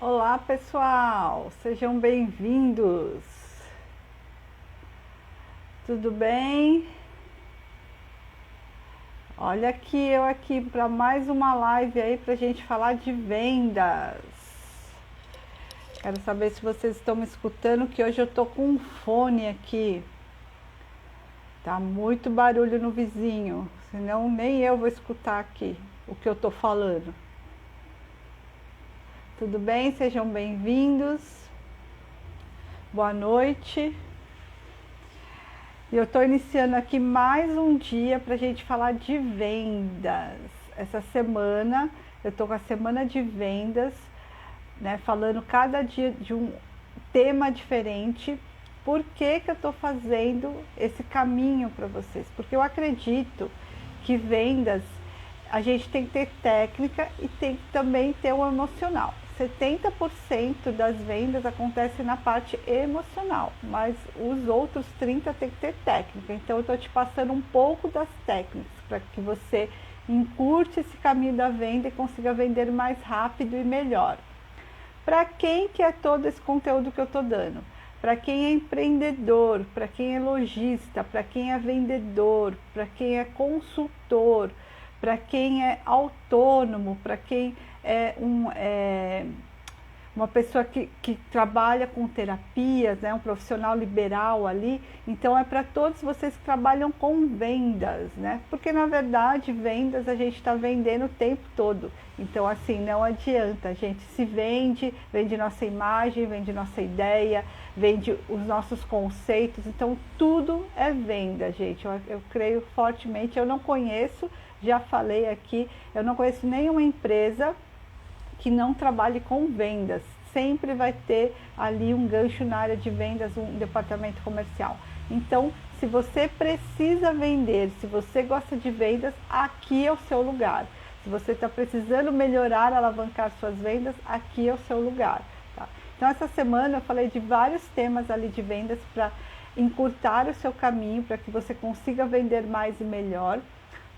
Olá pessoal, sejam bem-vindos. Tudo bem? Olha aqui eu aqui para mais uma live aí para a gente falar de vendas. Quero saber se vocês estão me escutando, que hoje eu tô com um fone aqui. Tá muito barulho no vizinho, senão nem eu vou escutar aqui o que eu tô falando. Tudo bem? Sejam bem-vindos. Boa noite. E eu estou iniciando aqui mais um dia para a gente falar de vendas. Essa semana, eu estou com a semana de vendas, né, falando cada dia de um tema diferente. Por que eu estou fazendo esse caminho para vocês? Porque eu acredito que vendas, a gente tem que ter técnica e tem que também ter o emocional. 70% das vendas acontecem na parte emocional, mas os outros 30% tem que ter técnica. Então eu estou te passando um pouco das técnicas para que você encurte esse caminho da venda e consiga vender mais rápido e melhor. Para quem que é todo esse conteúdo que eu estou dando? Para quem é empreendedor, para quem é lojista, para quem é vendedor, para quem é consultor, para quem é autônomo, para quem é uma pessoa que trabalha com terapias, né, um profissional liberal ali. Então é para todos vocês que trabalham com vendas, né? Porque na verdade vendas a gente está vendendo o tempo todo. Então assim, não adianta, a gente se vende nossa imagem, vende nossa ideia, vende os nossos conceitos. Então tudo é venda, gente. Eu creio fortemente, eu não conheço, já falei aqui, eu não conheço nenhuma empresa que não trabalhe com vendas. Sempre vai ter ali um gancho na área de vendas, um departamento comercial. Então, se você precisa vender, se você gosta de vendas, aqui é o seu lugar. Se você está precisando melhorar, alavancar suas vendas, aqui é o seu lugar. Tá? Então, essa semana eu falei de vários temas ali de vendas para encurtar o seu caminho, para que você consiga vender mais e melhor.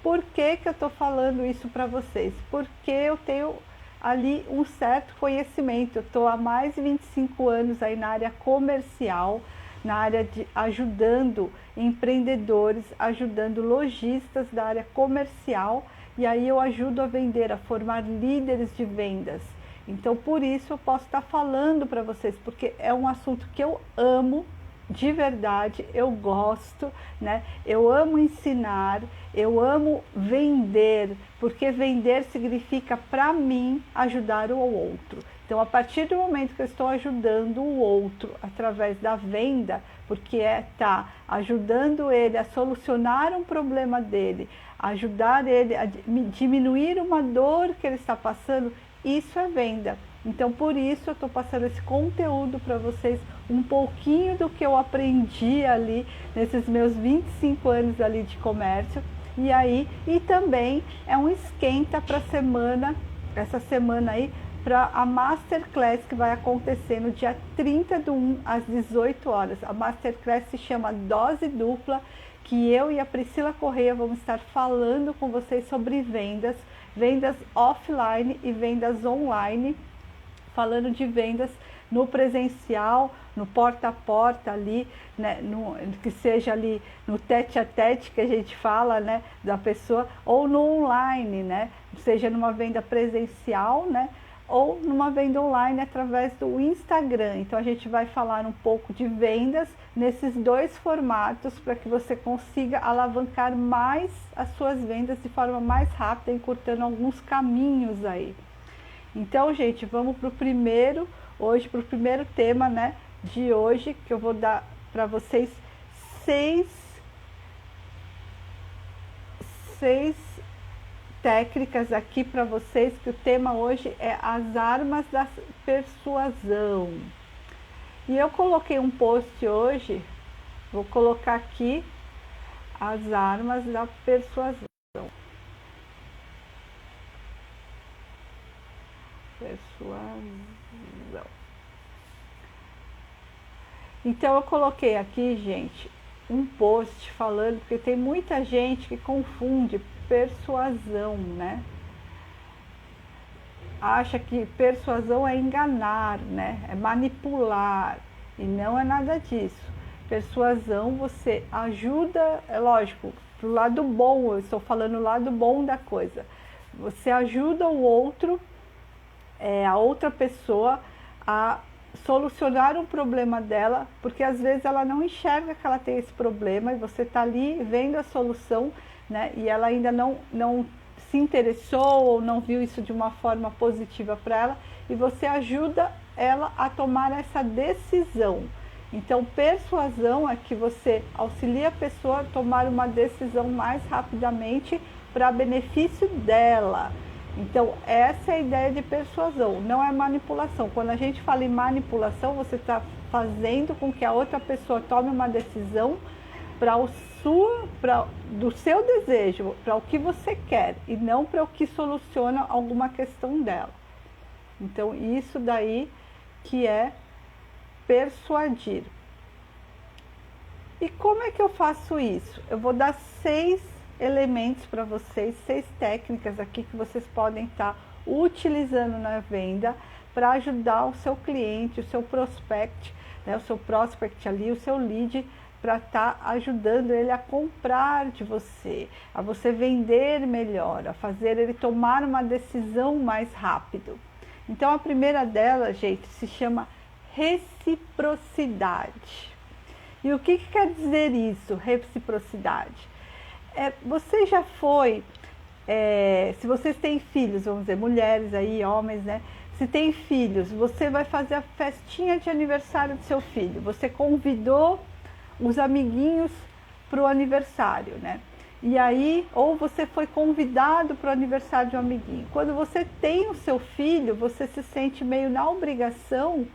Por que eu estou falando isso para vocês? Porque eu tenho ali um certo conhecimento. Eu estou há mais de 25 anos aí na área comercial, na área de ajudando empreendedores, ajudando lojistas da área comercial, e aí eu ajudo a vender, a formar líderes de vendas. Então por isso eu posso estar falando para vocês, porque é um assunto que eu amo. De verdade, eu gosto, né? Eu amo ensinar, eu amo vender, porque vender significa, para mim, ajudar o outro. Então, a partir do momento que eu estou ajudando o outro através da venda, porque tá ajudando ele a solucionar um problema dele, ajudar ele a diminuir uma dor que ele está passando, isso é venda. Então, por isso eu estou passando esse conteúdo para vocês, um pouquinho do que eu aprendi ali nesses meus 25 anos ali de comércio. E também é um esquenta para essa semana aí, para a Masterclass que vai acontecer no dia 30/1 às 18 horas. A Masterclass se chama Dose Dupla, que eu e a Priscila Correia vamos estar falando com vocês sobre vendas, vendas offline e vendas online, falando de vendas no presencial, no porta a porta ali, né, que seja ali no tete a tete que a gente fala, né, da pessoa, ou no online, né, seja numa venda presencial, né, ou numa venda online através do Instagram. Então a gente vai falar um pouco de vendas nesses dois formatos para que você consiga alavancar mais as suas vendas de forma mais rápida, encurtando alguns caminhos aí. Então, gente, vamos para o primeiro tema, né, de hoje, que eu vou dar para vocês seis técnicas aqui para vocês, que o tema hoje é as armas da persuasão. E eu coloquei um post hoje, vou colocar aqui as armas da persuasão. Então eu coloquei aqui, gente, um post falando, porque tem muita gente que confunde persuasão, né? acha que persuasão é enganar, né? É manipular, e não é nada disso. Persuasão, você ajuda, é lógico, pro lado bom, eu estou falando o lado bom da coisa. Você ajuda o outro, a outra pessoa, a solucionar um problema dela, porque às vezes ela não enxerga que ela tem esse problema e você está ali vendo a solução, né? E ela ainda não se interessou ou não viu isso de uma forma positiva para ela, e você ajuda ela a tomar essa decisão. Então, persuasão é que você auxilia a pessoa a tomar uma decisão mais rapidamente para benefício dela. Então, essa é a ideia de persuasão, não é manipulação. Quando a gente fala em manipulação, você está fazendo com que a outra pessoa tome uma decisão do seu desejo, para o que você quer, e não para o que soluciona alguma questão dela. Então, isso daí que é persuadir. E como é que eu faço isso? Eu vou dar 6 elementos para vocês, 6 técnicas aqui que vocês podem estar utilizando na venda para ajudar o seu cliente, o seu prospect, né, o seu prospect ali, o seu lead, para estar ajudando ele a comprar de você, a você vender melhor, a fazer ele tomar uma decisão mais rápido. Então, a primeira delas, gente, se chama reciprocidade. E o que quer dizer isso, reciprocidade? Você já foi, se vocês têm filhos, vamos dizer, mulheres aí, homens, né? Se tem filhos, você vai fazer a festinha de aniversário do seu filho. Você convidou os amiguinhos para o aniversário, né? E aí, ou você foi convidado para o aniversário de um amiguinho. Quando você tem o seu filho, você se sente meio na obrigação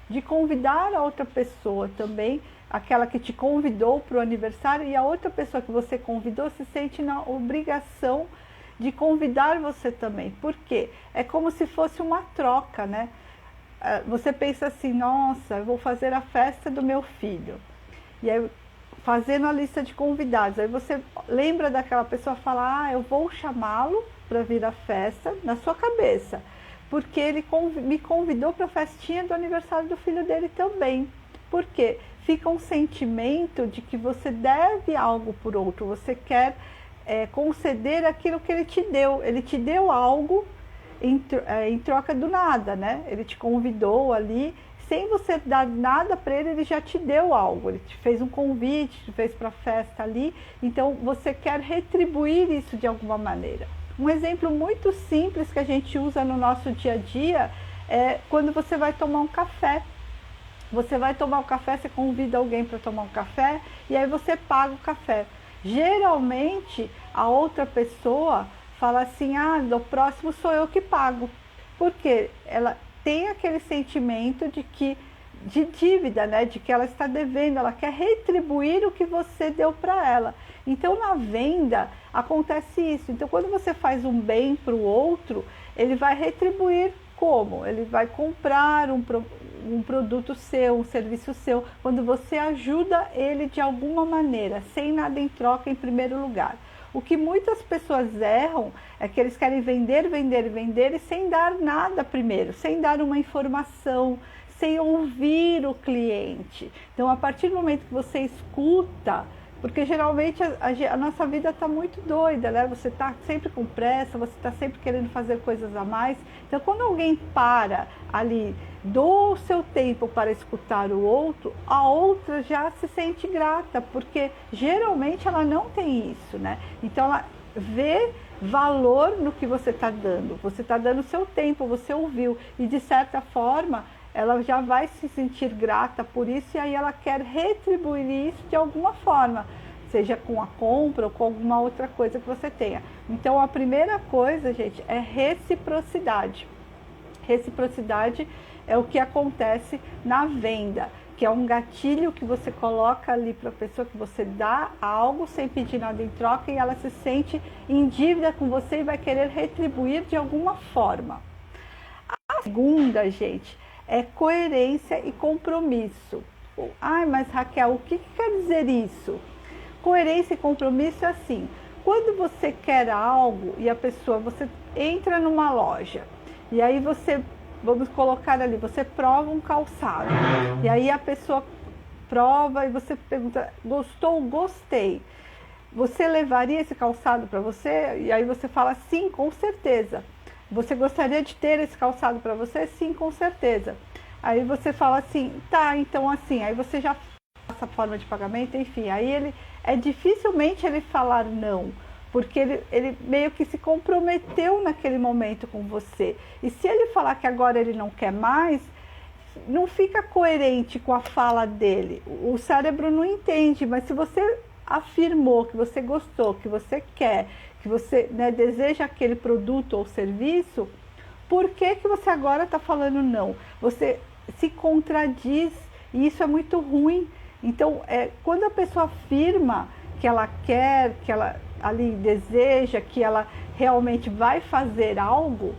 de convidar a outra pessoa também, aquela que te convidou para o aniversário, e a outra pessoa que você convidou se sente na obrigação de convidar você também. Por quê? É como se fosse uma troca, né? Você pensa assim, nossa, eu vou fazer a festa do meu filho. E aí, fazendo a lista de convidados, aí você lembra daquela pessoa e fala, eu vou chamá-lo para vir à festa, na sua cabeça, porque ele me convidou para a festinha do aniversário do filho dele também. Por quê? Fica um sentimento de que você deve algo por outro, você quer conceder aquilo que ele te deu. Ele te deu algo em troca do nada, né? Ele te convidou ali, sem você dar nada para ele, ele já te deu algo. Ele te fez um convite, te fez para a festa ali, então você quer retribuir isso de alguma maneira. Um exemplo muito simples que a gente usa no nosso dia a dia é quando você vai tomar um café. Você vai tomar um café, você convida alguém para tomar um café e aí você paga o café. Geralmente, a outra pessoa fala assim, no próximo sou eu que pago. Porque ela tem aquele sentimento de dívida, né? De que ela está devendo, ela quer retribuir o que você deu para ela. Então, na venda, acontece isso. Então, quando você faz um bem para o outro, ele vai retribuir como? Ele vai comprar um produto seu, um serviço seu, quando você ajuda ele de alguma maneira, sem nada em troca em primeiro lugar. O que muitas pessoas erram é que eles querem vender, vender, vender e sem dar nada primeiro, sem dar uma informação, sem ouvir o cliente. Então, a partir do momento que você escuta, porque geralmente a nossa vida está muito doida, né? Você está sempre com pressa, você está sempre querendo fazer coisas a mais. Então, quando alguém para ali, dou o seu tempo para escutar o outro, a outra já se sente grata, porque geralmente ela não tem isso, né? Então, ela vê valor no que você está dando. Você está dando o seu tempo, você ouviu, e de certa forma ela já vai se sentir grata por isso, e aí ela quer retribuir isso de alguma forma, seja com a compra ou com alguma outra coisa que você tenha. Então, a primeira coisa, gente, é reciprocidade. Reciprocidade é o que acontece na venda, que é um gatilho que você coloca ali para a pessoa, que você dá algo sem pedir nada em troca, e ela se sente em dívida com você e vai querer retribuir de alguma forma. A segunda, gente, é coerência e compromisso. Mas Raquel, o que quer dizer isso? Coerência e compromisso é assim, quando você quer algo e você entra numa loja E aí você, vamos colocar ali, você prova um calçado. E aí a pessoa prova e você pergunta, gostou? Gostei. Você levaria esse calçado para você? E aí você fala, sim, com certeza. Você gostaria de ter esse calçado para você? Sim, com certeza. Aí você fala assim, tá, então assim, aí você já faz a forma de pagamento, enfim. Aí dificilmente ele falar não, porque ele meio que se comprometeu naquele momento com você. E se ele falar que agora ele não quer mais, não fica coerente com a fala dele. O cérebro não entende, mas se você afirmou que você gostou, que você quer, que você, né, deseja aquele produto ou serviço, por que você agora está falando não? Você se contradiz e isso é muito ruim. Então, quando a pessoa afirma que ela quer, que ela ali deseja, que ela realmente vai fazer algo,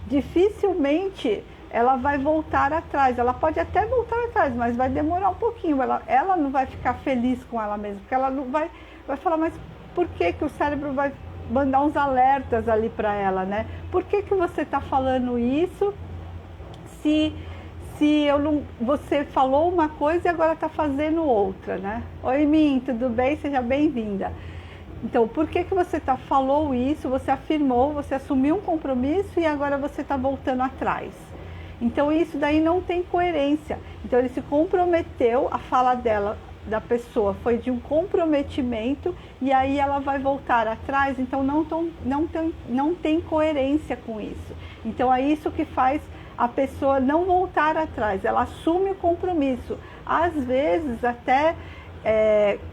dificilmente ela vai voltar atrás. Ela pode até voltar atrás, mas vai demorar um pouquinho. Ela não vai ficar feliz com ela mesma, porque ela não vai falar, mas por que o cérebro vai mandar uns alertas ali para ela, né? Por que você está falando isso se você falou uma coisa e agora está fazendo outra, né? Oi, Min, tudo bem? Seja bem-vinda. Então, por que você falou isso, você afirmou, você assumiu um compromisso e agora você está voltando atrás? Então, isso daí não tem coerência. Então, ele se comprometeu, a fala da pessoa foi de um comprometimento e aí ela vai voltar atrás, então não tem coerência com isso. Então, é isso que faz a pessoa não voltar atrás, ela assume o compromisso, às vezes até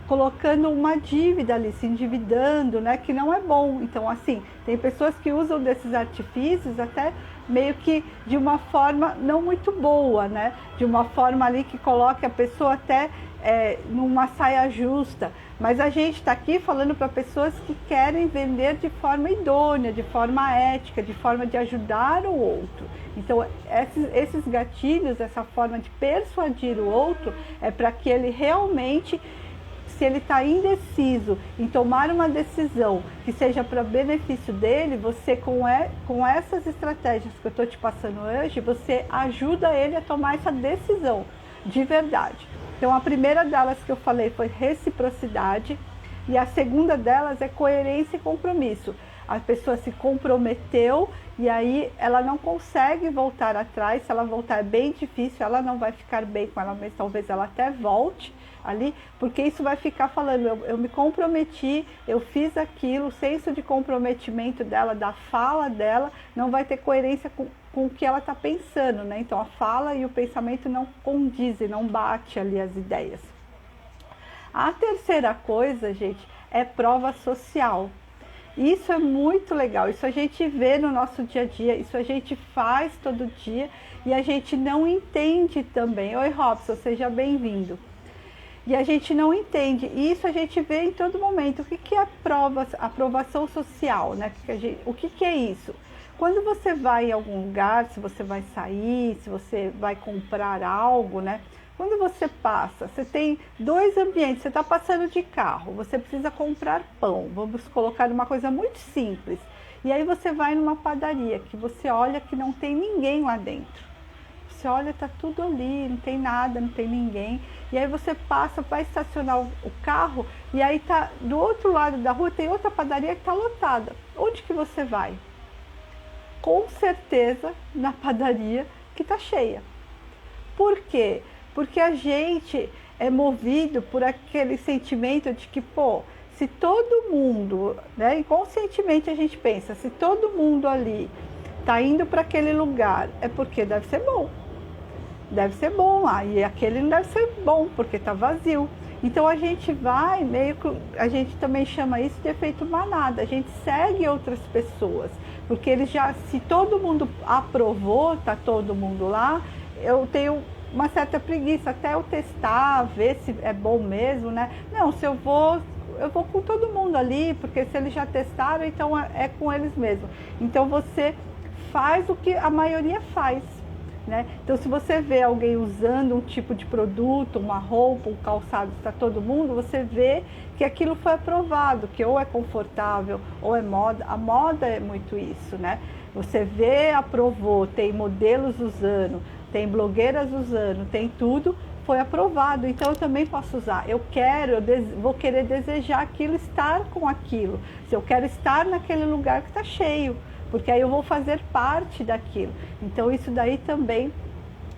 colocando uma dívida ali, se endividando, né, que não é bom. Então, assim, tem pessoas que usam desses artifícios até meio que de uma forma não muito boa, né, de uma forma ali que coloque a pessoa até numa saia justa. Mas a gente está aqui falando para pessoas que querem vender de forma idônea, de forma ética, de forma de ajudar o outro. Então, esses gatilhos, essa forma de persuadir o outro, é para que ele realmente, se ele está indeciso em tomar uma decisão que seja para benefício dele, você com essas estratégias que eu estou te passando hoje, você ajuda ele a tomar essa decisão de verdade. Então, a primeira delas que eu falei foi reciprocidade e a segunda delas é coerência e compromisso. A pessoa se comprometeu e aí ela não consegue voltar atrás. Se ela voltar é bem difícil, ela não vai ficar bem com ela mesma, talvez ela até volte ali, porque isso vai ficar falando, eu me comprometi, eu fiz aquilo, o senso de comprometimento dela, da fala dela, não vai ter coerência com o que ela está pensando, né? Então a fala e o pensamento não condizem, não bate ali as ideias. A terceira coisa, gente, é prova social. Isso é muito legal, isso a gente vê no nosso dia a dia, isso a gente faz todo dia e a gente não entende também. Oi, Robson, seja bem-vindo. E a gente não entende, e isso a gente vê em todo momento. O que é aprovação social, né? O que é isso? Quando você vai em algum lugar, se você vai sair, se você vai comprar algo, né? Quando você passa, você tem dois ambientes, você está passando de carro, você precisa comprar pão, vamos colocar uma coisa muito simples. E aí você vai numa padaria, que você olha que não tem ninguém lá dentro. Você olha, tá tudo ali, não tem nada, não tem ninguém. E aí você passa, vai estacionar o carro, e aí tá do outro lado da rua, tem outra padaria que está lotada. Onde que você vai? Com certeza na padaria que está cheia. Por quê? Porque a gente é movido por aquele sentimento de que, pô, se todo mundo, né, inconscientemente a gente pensa, se todo mundo ali está indo para aquele lugar, é porque deve ser bom. Deve ser bom lá, e aquele não deve ser bom, porque está vazio. Então a gente vai, meio que, a gente também chama isso de efeito manada, a gente segue outras pessoas, porque eles já, se todo mundo aprovou, tá todo mundo lá, eu tenho uma certa preguiça, até eu testar, ver se é bom mesmo, né? Não, se eu vou com todo mundo ali, porque se eles já testaram, então é com eles mesmo. Então você faz o que a maioria faz. né? Então, se você vê alguém usando um tipo de produto, uma roupa, um calçado, está todo mundo, você vê que aquilo foi aprovado, que ou é confortável ou é moda. A moda é muito isso, né? Você vê, aprovou, tem modelos usando, tem blogueiras usando, tem tudo, foi aprovado. Então eu também posso usar. Vou querer desejar aquilo, estar com aquilo. Se eu quero estar naquele lugar que está cheio, porque aí eu vou fazer parte daquilo. Então isso daí também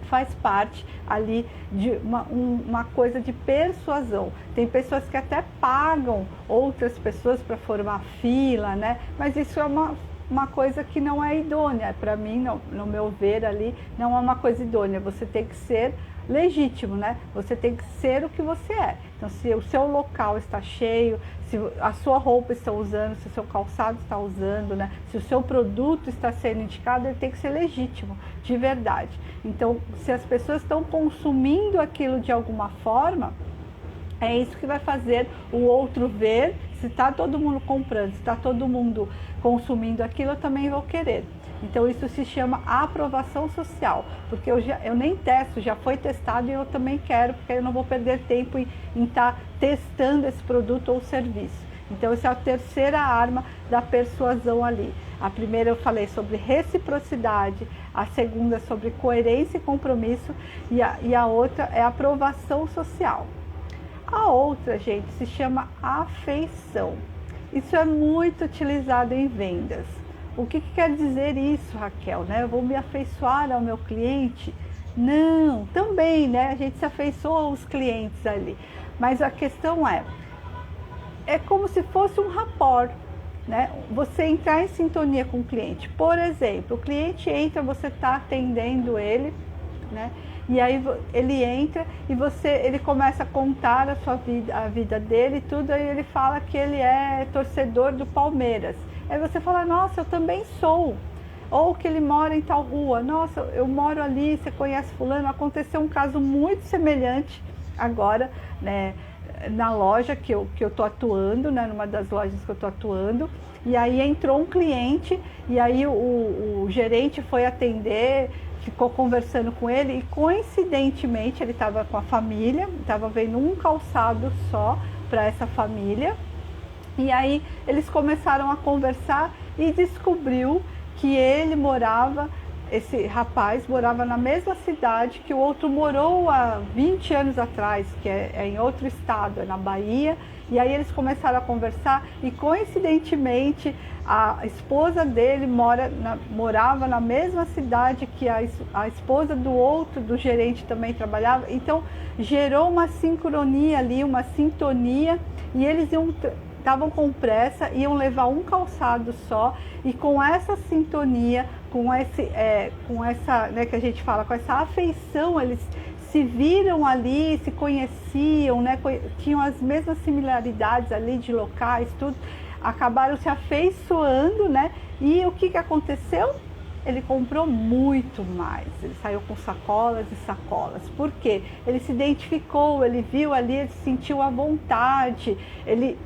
faz parte ali de uma coisa de persuasão. Tem pessoas que até pagam outras pessoas para formar fila, né? Mas isso é uma coisa que não é idônea. Para mim, no meu ver ali, não é uma coisa idônea. Você tem que ser legítimo, né? Você tem que ser o que você é. Então, se o seu local está cheio, se a sua roupa está usando, se o seu calçado está usando, né? Se o seu produto está sendo indicado, ele tem que ser legítimo, de verdade. Então, se as pessoas estão consumindo aquilo de alguma forma, é isso que vai fazer o outro ver. Se está todo mundo comprando, se está todo mundo consumindo aquilo, eu também vou querer. Então isso se chama aprovação social, porque eu nem testo, já foi testado e eu também quero, porque eu não vou perder tempo em estar testando esse produto ou serviço. Então essa é a terceira arma da persuasão ali. A primeira eu falei sobre reciprocidade, a segunda sobre coerência e compromisso, e a outra é aprovação social. A outra, gente, se chama afeição. Isso é muito utilizado em vendas. O que quer dizer isso, Raquel? Né? Eu vou me afeiçoar ao meu cliente? Não, também, né? A gente se afeiçoa aos clientes ali. Mas a questão é como se fosse um rapport, né? Você entrar em sintonia com o cliente. Por exemplo, o cliente entra, você está atendendo ele, né? E aí ele entra e ele começa a contar a vida dele e tudo, aí ele fala que ele é torcedor do Palmeiras. Aí você fala, nossa, eu também sou. Ou que ele mora em tal rua, nossa, eu moro ali, você conhece fulano. Aconteceu um caso muito semelhante agora, né, na loja que eu estou atuando, né, numa das lojas que eu estou atuando. E aí entrou um cliente e aí o gerente foi atender, ficou conversando com ele e coincidentemente ele estava com a família, estava vendo um calçado só para essa família. E aí eles começaram a conversar e descobriu que esse rapaz morava na mesma cidade que o outro morou há 20 anos atrás, que é em outro estado, é na Bahia. E aí eles começaram a conversar e coincidentemente a esposa dele morava na mesma cidade que a esposa do gerente também trabalhava. Então gerou uma sincronia ali, uma sintonia, e eles estavam com pressa, iam levar um calçado só, e com essa sintonia, com essa, né, que a gente fala, com essa afeição, eles se viram ali, se conheciam, né, tinham as mesmas similaridades ali de locais, tudo, acabaram se afeiçoando, né, e o que aconteceu? Ele comprou muito mais, ele saiu com sacolas e sacolas. Por quê? Ele se identificou, ele viu ali, ele se sentiu à vontade, ele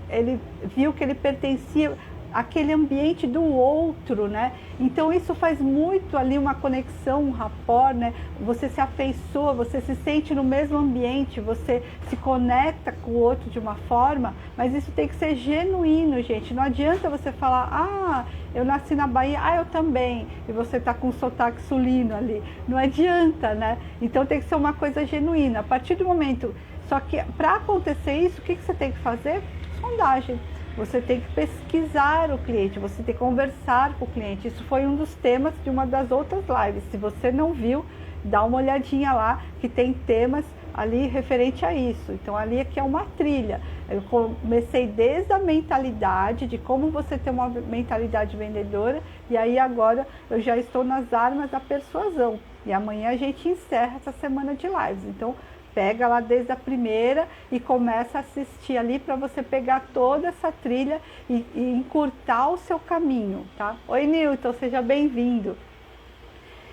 viu que ele pertencia àquele ambiente do outro, né? Então isso faz muito ali uma conexão, um rapport, né? Você se afeiçoa, você se sente no mesmo ambiente, você se conecta com o outro de uma forma, mas isso tem que ser genuíno, gente. Não adianta você falar, eu nasci na Bahia, eu também, e você tá com um sotaque sulino ali. Não adianta, né? Então tem que ser uma coisa genuína. A partir do momento, só que para acontecer isso, o que você tem que fazer? Sondagem. Você tem que pesquisar o cliente, você tem que conversar com o cliente. Isso foi um dos temas de uma das outras lives. Se você não viu, dá uma olhadinha lá, que tem temas ali referente a isso. Então ali aqui é uma trilha. Eu comecei desde a mentalidade, de como você ter uma mentalidade vendedora, e aí agora eu já estou nas armas da persuasão. E amanhã a gente encerra essa semana de lives. Então pega lá desde a primeira e começa a assistir ali para você pegar toda essa trilha e encurtar o seu caminho, tá? Oi, Newton, seja bem-vindo.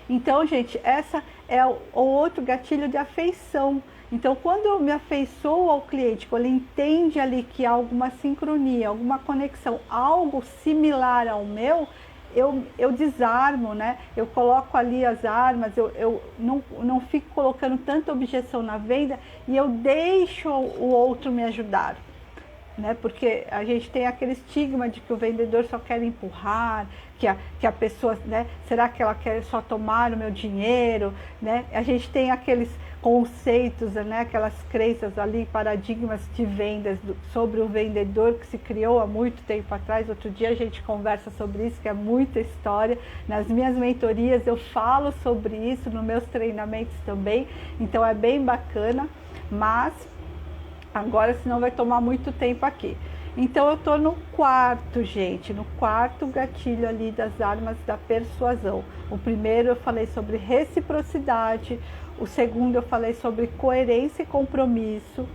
Então, gente, essa é o outro gatilho de afeição. Então, quando eu me afeiçoo ao cliente, quando ele entende ali que há alguma sincronia, alguma conexão, algo similar ao meu, eu desarmo, né? Eu coloco ali as armas, eu não fico colocando tanta objeção na venda e eu deixo o outro me ajudar. Né? Porque a gente tem aquele estigma de que o vendedor só quer empurrar, que a pessoa, né? Será que ela quer só tomar o meu dinheiro? Né? A gente tem aqueles conceitos, né? Aquelas crenças ali, paradigmas de vendas sobre o vendedor que se criou há muito tempo atrás. Outro dia a gente conversa sobre isso, que é muita história. Nas minhas mentorias eu falo sobre isso, nos meus treinamentos também, então é bem bacana, mas agora senão vai tomar muito tempo aqui. Então eu tô no quarto, gente, no quarto gatilho ali das armas da persuasão. O primeiro eu falei sobre reciprocidade, o segundo eu falei sobre coerência e compromisso,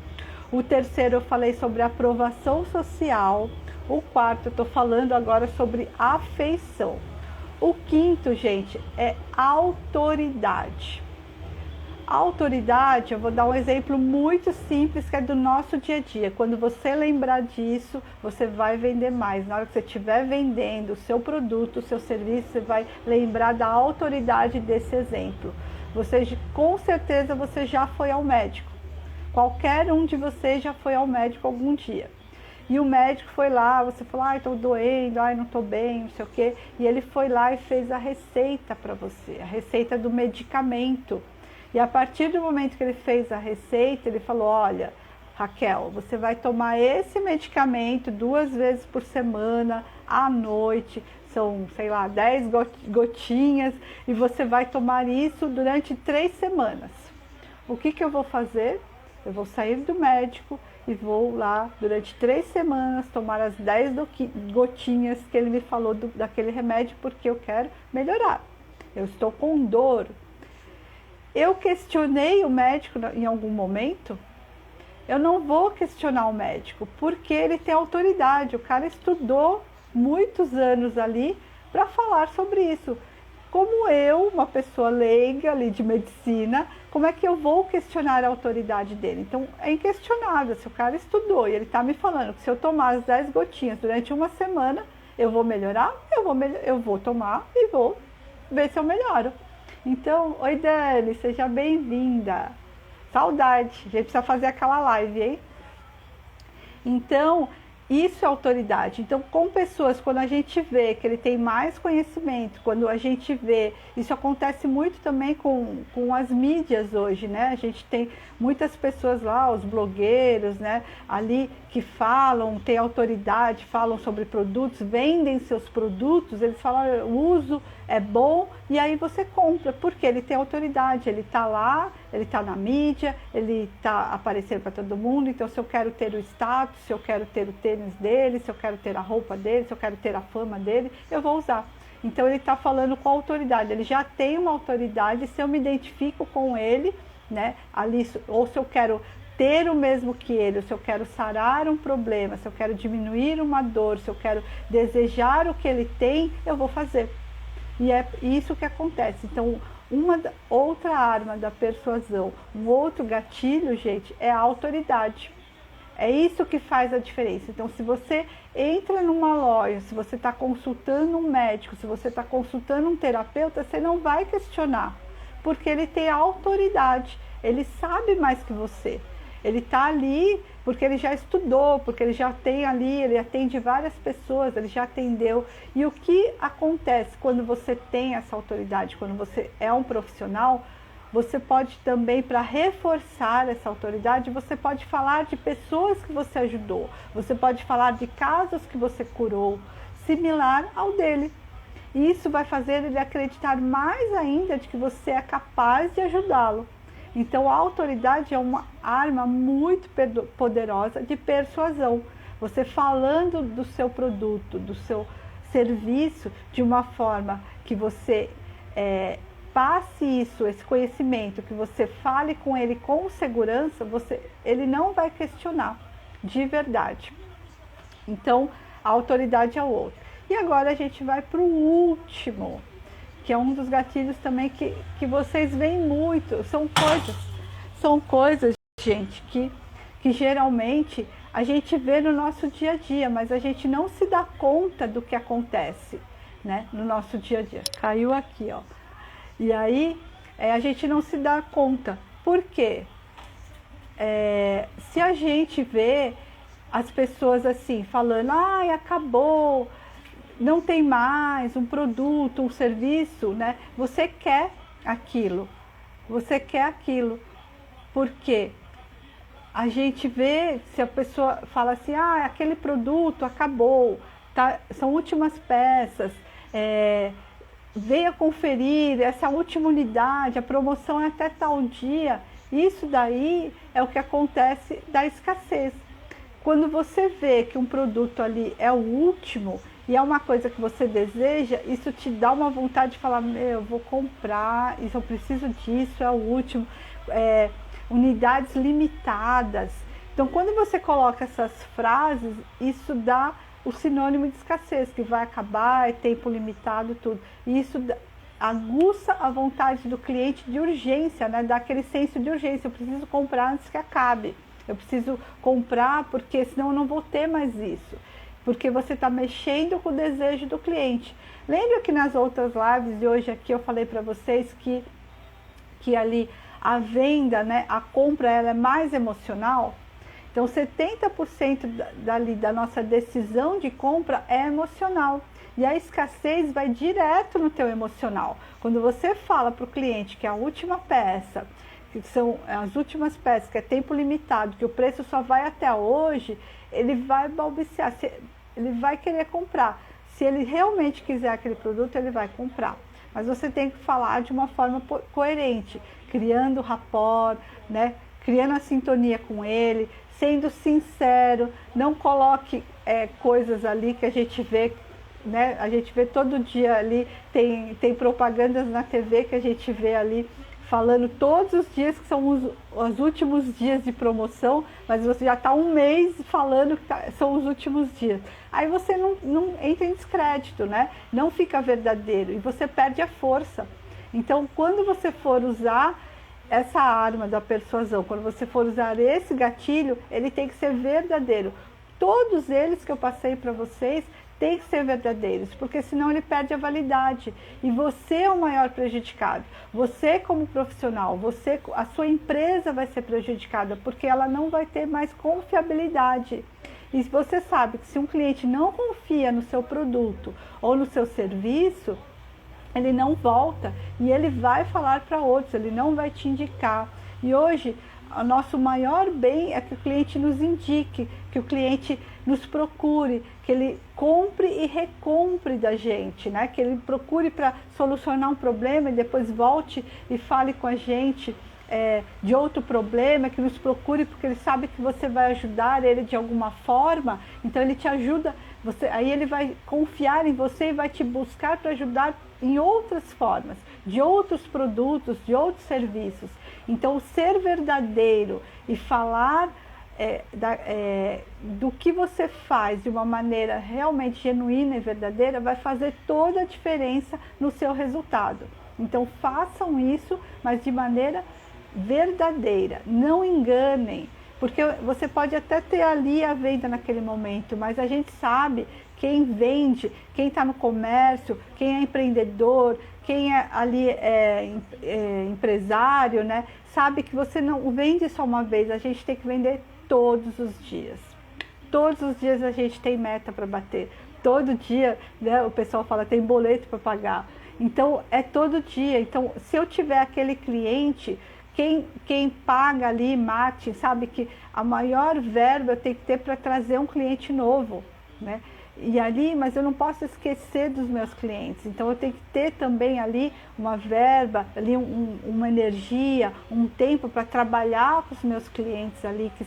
o terceiro eu falei sobre aprovação social, o quarto eu tô falando agora sobre afeição. O quinto, gente, é autoridade. A autoridade, eu vou dar um exemplo muito simples que é do nosso dia a dia. Quando você lembrar disso, você vai vender mais. Na hora que você estiver vendendo o seu produto, o seu serviço, você vai lembrar da autoridade desse exemplo. Você, com certeza você já foi ao médico. Qualquer um de vocês já foi ao médico algum dia. E o médico foi lá, você falou, ai, estou doendo, ai, não estou bem, não sei o quê. E ele foi lá e fez a receita para você, a receita do medicamento. E a partir do momento que ele fez a receita, ele falou, olha, Raquel, você vai tomar esse medicamento 2 vezes por semana, à noite, são, sei lá, 10 gotinhas, e você vai tomar isso durante 3 semanas. O que eu vou fazer? Eu vou sair do médico e vou lá, durante 3 semanas, tomar as 10 gotinhas que ele me falou daquele remédio, porque eu quero melhorar. Eu estou com dor. Eu questionei o médico em algum momento? Eu não vou questionar o médico, porque ele tem autoridade. O cara estudou muitos anos ali para falar sobre isso. Como eu, uma pessoa leiga ali de medicina, como é que eu vou questionar a autoridade dele? Então, é inquestionável. Se o cara estudou e ele está me falando que se eu tomar as 10 gotinhas durante uma semana, eu vou melhorar, eu vou tomar e vou ver se eu melhoro. Então, oi Dani, seja bem-vinda. Saudade, a gente precisa fazer aquela live, hein? Então, isso é autoridade. Então, com pessoas, quando a gente vê que ele tem mais conhecimento, quando a gente vê, isso acontece muito também com as mídias hoje, né? A gente tem muitas pessoas lá, os blogueiros, né? Ali que falam, têm autoridade, falam sobre produtos, vendem seus produtos, eles falam, o uso é bom, e aí você compra, porque ele tem autoridade, ele está lá, ele está na mídia, ele está aparecendo para todo mundo. Então, se eu quero ter o status, se eu quero ter o tênis dele, se eu quero ter a roupa dele, se eu quero ter a fama dele, eu vou usar. Então, ele está falando com autoridade, ele já tem uma autoridade. Se eu me identifico com ele, né, ali, ou se eu quero ter o mesmo que ele, se eu quero sarar um problema, se eu quero diminuir uma dor, se eu quero desejar o que ele tem, eu vou fazer. E é isso que acontece. Então, outra arma da persuasão, um outro gatilho, gente, é a autoridade. É isso que faz a diferença. Então, se você entra numa loja, se você está consultando um médico, se você está consultando um terapeuta, você não vai questionar, porque ele tem autoridade, ele sabe mais que você. Ele está ali porque ele já estudou, porque ele já tem ali, ele atende várias pessoas, ele já atendeu. E o que acontece quando você tem essa autoridade, quando você é um profissional, você pode também, para reforçar essa autoridade, você pode falar de pessoas que você ajudou, você pode falar de casos que você curou, similar ao dele. E isso vai fazer ele acreditar mais ainda de que você é capaz de ajudá-lo. Então, a autoridade é uma arma muito poderosa de persuasão. Você falando do seu produto, do seu serviço, de uma forma que você passe isso, esse conhecimento, que você fale com ele com segurança, ele não vai questionar, de verdade. Então, a autoridade é o outro. E agora a gente vai para o último, que é um dos gatilhos também que vocês veem muito. São coisas, gente, que geralmente a gente vê no nosso dia a dia, mas a gente não se dá conta do que acontece. né, no nosso dia a dia. Caiu aqui, ó. E aí a gente não se dá conta. Por quê? Se a gente vê as pessoas assim, falando, ai, acabou, não tem mais um produto, um serviço, né? Você quer aquilo, porque a gente vê, se a pessoa fala assim, ah, aquele produto acabou, tá, são últimas peças, venha conferir, essa última unidade, a promoção é até tal dia. Isso daí é o que acontece da escassez. Quando você vê que um produto ali é o último e é uma coisa que você deseja, isso te dá uma vontade de falar, meu, eu vou comprar, isso, eu preciso disso, é o último, unidades limitadas. Então, quando você coloca essas frases, isso dá o sinônimo de escassez, que vai acabar, é tempo limitado, tudo. E isso aguça a vontade do cliente de urgência, né? Dá aquele senso de urgência, eu preciso comprar antes que acabe. Eu preciso comprar porque senão eu não vou ter mais isso. Porque você está mexendo com o desejo do cliente. Lembra que nas outras lives de hoje aqui eu falei para vocês que ali a venda, né, a compra, ela é mais emocional? Então 70% da nossa decisão de compra é emocional. E a escassez vai direto no teu emocional. Quando você fala para o cliente que a última peça, que são as últimas peças, que é tempo limitado, que o preço só vai até hoje, ele vai balbuciar, ele vai querer comprar. Se ele realmente quiser aquele produto, ele vai comprar. Mas você tem que falar de uma forma coerente, criando rapport, né? Criando a sintonia com ele, sendo sincero, não coloque coisas ali que a gente vê, né? A gente vê todo dia ali, tem propagandas na TV que a gente vê ali, falando todos os dias que são os últimos dias de promoção, mas você já está um mês falando que são os últimos dias. Aí você não entra em descrédito, né? Não fica verdadeiro e você perde a força. Então, quando você for usar essa arma da persuasão, quando você for usar esse gatilho, ele tem que ser verdadeiro. Todos eles que eu passei para vocês tem que ser verdadeiros, porque senão ele perde a validade e você é o maior prejudicado. Você como profissional, a sua empresa vai ser prejudicada, porque ela não vai ter mais confiabilidade. E você sabe que se um cliente não confia no seu produto ou no seu serviço, ele não volta e ele vai falar para outros, ele não vai te indicar. E hoje, o nosso maior bem é que o cliente nos indique, que o cliente nos procure, que ele compre e recompre da gente, né? Que ele procure para solucionar um problema e depois volte e fale com a gente de outro problema, que nos procure porque ele sabe que você vai ajudar ele de alguma forma, então ele te ajuda, aí ele vai confiar em você e vai te buscar para ajudar em outras formas, de outros produtos, de outros serviços. Então, ser verdadeiro e falar do que você faz de uma maneira realmente genuína e verdadeira vai fazer toda a diferença no seu resultado. Então, façam isso, mas de maneira verdadeira. Não enganem, porque você pode até ter ali a venda naquele momento, mas a gente sabe quem vende, quem está no comércio, quem é empreendedor, quem é ali empresário, né? Sabe que você não vende só uma vez, a gente tem que vender todos os dias. Todos os dias a gente tem meta para bater. Todo dia, né, o pessoal fala, tem boleto para pagar. Então, é todo dia. Então, se eu tiver aquele cliente, quem paga ali marketing, sabe que a maior verba eu tenho que ter para trazer um cliente novo, né? E ali, mas eu não posso esquecer dos meus clientes, então eu tenho que ter também ali uma verba, ali uma energia, um tempo para trabalhar com os meus clientes ali que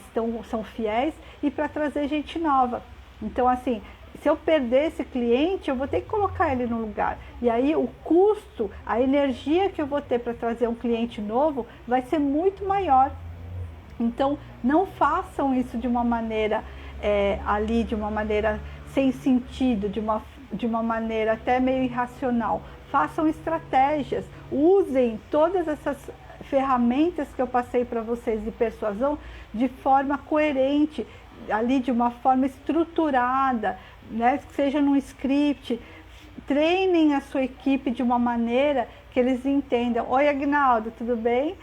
são fiéis e para trazer gente nova. Então assim, se eu perder esse cliente, eu vou ter que colocar ele no lugar. E aí o custo, a energia que eu vou ter para trazer um cliente novo vai ser muito maior. Então não façam isso de uma maneira de uma maneira sem sentido, de uma maneira até meio irracional. Façam estratégias, usem todas essas ferramentas que eu passei para vocês de persuasão de forma coerente, ali de uma forma estruturada, né? Seja num script, treinem a sua equipe de uma maneira que eles entendam. Oi, Agnaldo, tudo bem?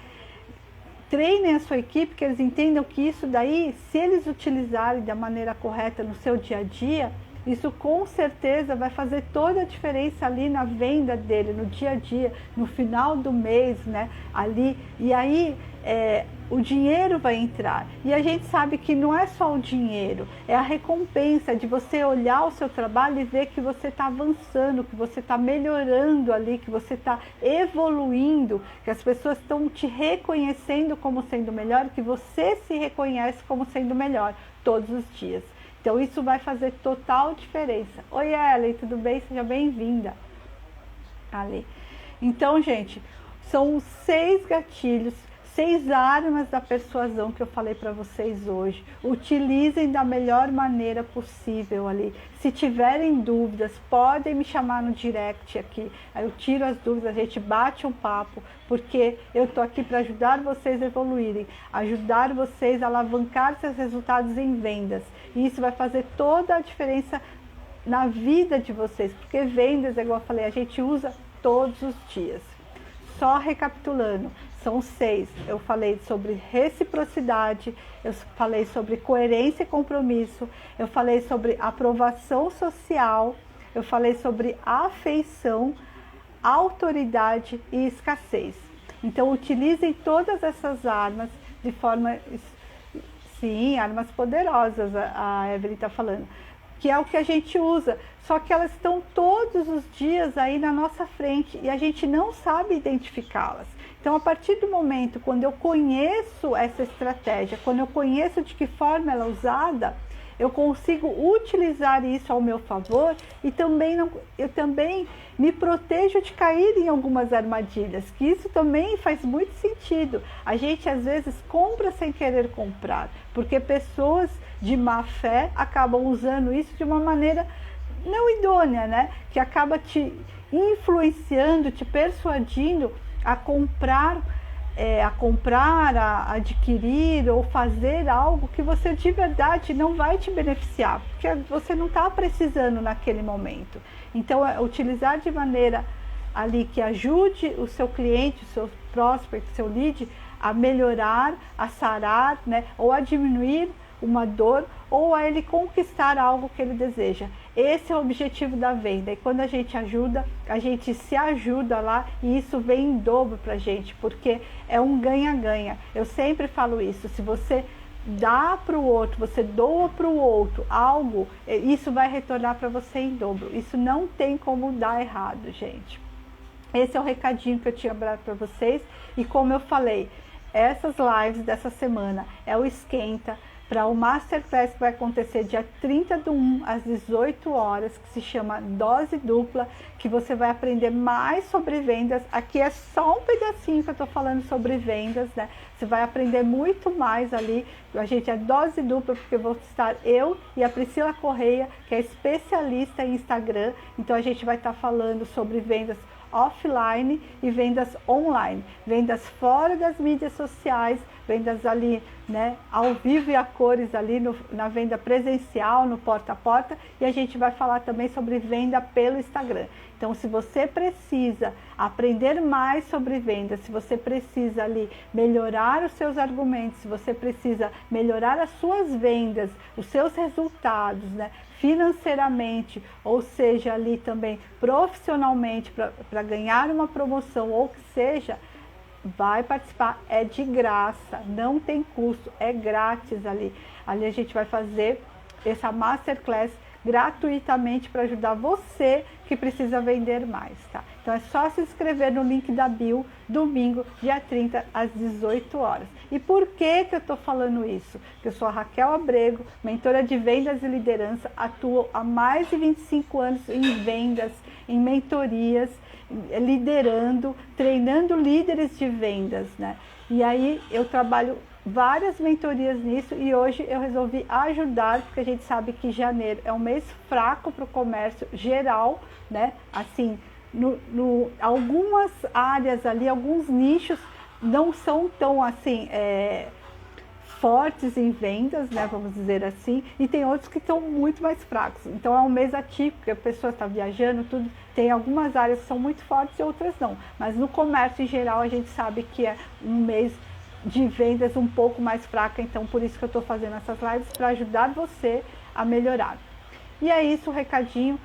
Treinem a sua equipe, que eles entendam que isso daí, se eles utilizarem da maneira correta no seu dia a dia, isso com certeza vai fazer toda a diferença ali na venda dele, no dia a dia, no final do mês, né? Ali, e aí o dinheiro vai entrar. E a gente sabe que não é só o dinheiro, é a recompensa de você olhar o seu trabalho e ver que você está avançando, que você está melhorando ali, que você está evoluindo, que as pessoas estão te reconhecendo como sendo melhor, que você se reconhece como sendo melhor todos os dias. Então isso vai fazer total diferença. Oi, Ellen, tudo bem? Seja bem-vinda. Ali. Então, gente, são 6 gatilhos, 6 armas da persuasão que eu falei para vocês hoje. Utilizem da melhor maneira possível ali. Se tiverem dúvidas, podem me chamar no direct aqui. Aí eu tiro as dúvidas, a gente bate um papo, porque eu estou aqui para ajudar vocês a evoluírem, ajudar vocês a alavancar seus resultados em vendas. E isso vai fazer toda a diferença na vida de vocês, porque vendas, igual eu falei, a gente usa todos os dias. Só recapitulando, são 6. Eu falei sobre reciprocidade, eu falei sobre coerência e compromisso, eu falei sobre aprovação social, eu falei sobre afeição, autoridade e escassez. Então, utilizem todas essas armas de forma... Sim, armas poderosas, a Evelyn está falando, que é o que a gente usa, só que elas estão todos os dias aí na nossa frente e a gente não sabe identificá-las. Então, a partir do momento quando eu conheço essa estratégia, quando eu conheço de que forma ela é usada, eu consigo utilizar isso ao meu favor e eu também me protejo de cair em algumas armadilhas, que isso também faz muito sentido. A gente às vezes compra sem querer comprar, porque pessoas de má fé acabam usando isso de uma maneira não idônea, né? Que acaba te influenciando, te persuadindo a comprar, a adquirir ou fazer algo que você de verdade não vai te beneficiar, porque você não está precisando naquele momento. Então, utilizar de maneira ali que ajude o seu cliente, o seu prospect, o seu lead a melhorar, a sarar, né, ou a diminuir uma dor, ou a ele conquistar algo que ele deseja. Esse é o objetivo da venda. E quando a gente ajuda, a gente se ajuda lá e isso vem em dobro pra gente, porque é um ganha-ganha. Eu sempre falo isso, se você dá para o outro, você doa para o outro algo, isso vai retornar para você em dobro. Isso não tem como dar errado, gente. Esse é o recadinho que eu tinha para vocês. E como eu falei, essas lives dessa semana é o esquenta para o Masterclass que vai acontecer dia 30/1 às 18 horas, que se chama Dose Dupla, que você vai aprender mais sobre vendas. Aqui é só um pedacinho que eu estou falando sobre vendas, né? Você vai aprender muito mais ali. A gente é dose dupla, porque vou estar eu e a Priscila Correia, que é especialista em Instagram. Então a gente vai estar falando sobre vendas offline e vendas online, vendas fora das mídias sociais, vendas ali, né, ao vivo e a cores ali na venda presencial, no porta a porta, e a gente vai falar também sobre venda pelo Instagram. Então, se você precisa aprender mais sobre vendas, se você precisa ali melhorar os seus argumentos, se você precisa melhorar as suas vendas, os seus resultados, né, financeiramente, ou seja, ali também profissionalmente, para ganhar uma promoção ou que seja, vai participar, é de graça, não tem custo, é grátis ali. Ali a gente vai fazer essa Masterclass gratuitamente para ajudar você que precisa vender mais, tá? Então é só se inscrever no link da bio, domingo, dia 30, às 18 horas. E por que eu tô falando isso? Porque eu sou a Raquel Abrego, mentora de vendas e liderança, atuo há mais de 25 anos em vendas, em mentorias, liderando, treinando líderes de vendas, né? E aí eu trabalho várias mentorias nisso e hoje eu resolvi ajudar, porque a gente sabe que janeiro é um mês fraco para o comércio geral, né? Assim, algumas áreas ali, alguns nichos não são tão assim fortes em vendas, né, vamos dizer assim, e tem outros que estão muito mais fracos. Então é um mês atípico, a pessoa está viajando, tudo. Tem algumas áreas que são muito fortes e outras não. Mas no comércio em geral a gente sabe que é um mês de vendas um pouco mais fraca, então por isso que eu estou fazendo essas lives, para ajudar você a melhorar. E é isso o recadinho.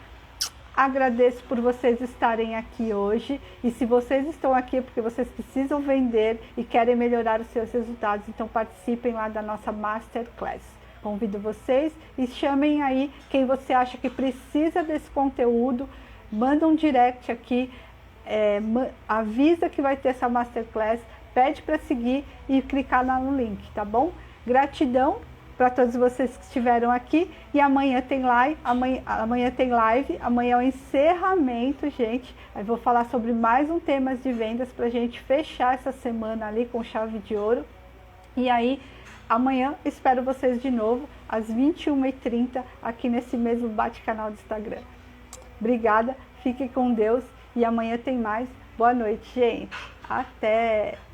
Agradeço por vocês estarem aqui hoje, e se vocês estão aqui é porque vocês precisam vender e querem melhorar os seus resultados, então participem lá da nossa Masterclass. Convido vocês e chamem aí quem você acha que precisa desse conteúdo, manda um direct aqui, avisa que vai ter essa Masterclass, pede para seguir e clicar lá no link, tá bom? Gratidão para todos vocês que estiveram aqui, e amanhã tem live, amanhã é o encerramento, gente. Aí vou falar sobre mais um tema de vendas para a gente fechar essa semana ali com chave de ouro. E aí, amanhã espero vocês de novo, às 21h30, aqui nesse mesmo bate-canal do Instagram. Obrigada, fiquem com Deus, e amanhã tem mais. Boa noite, gente. Até!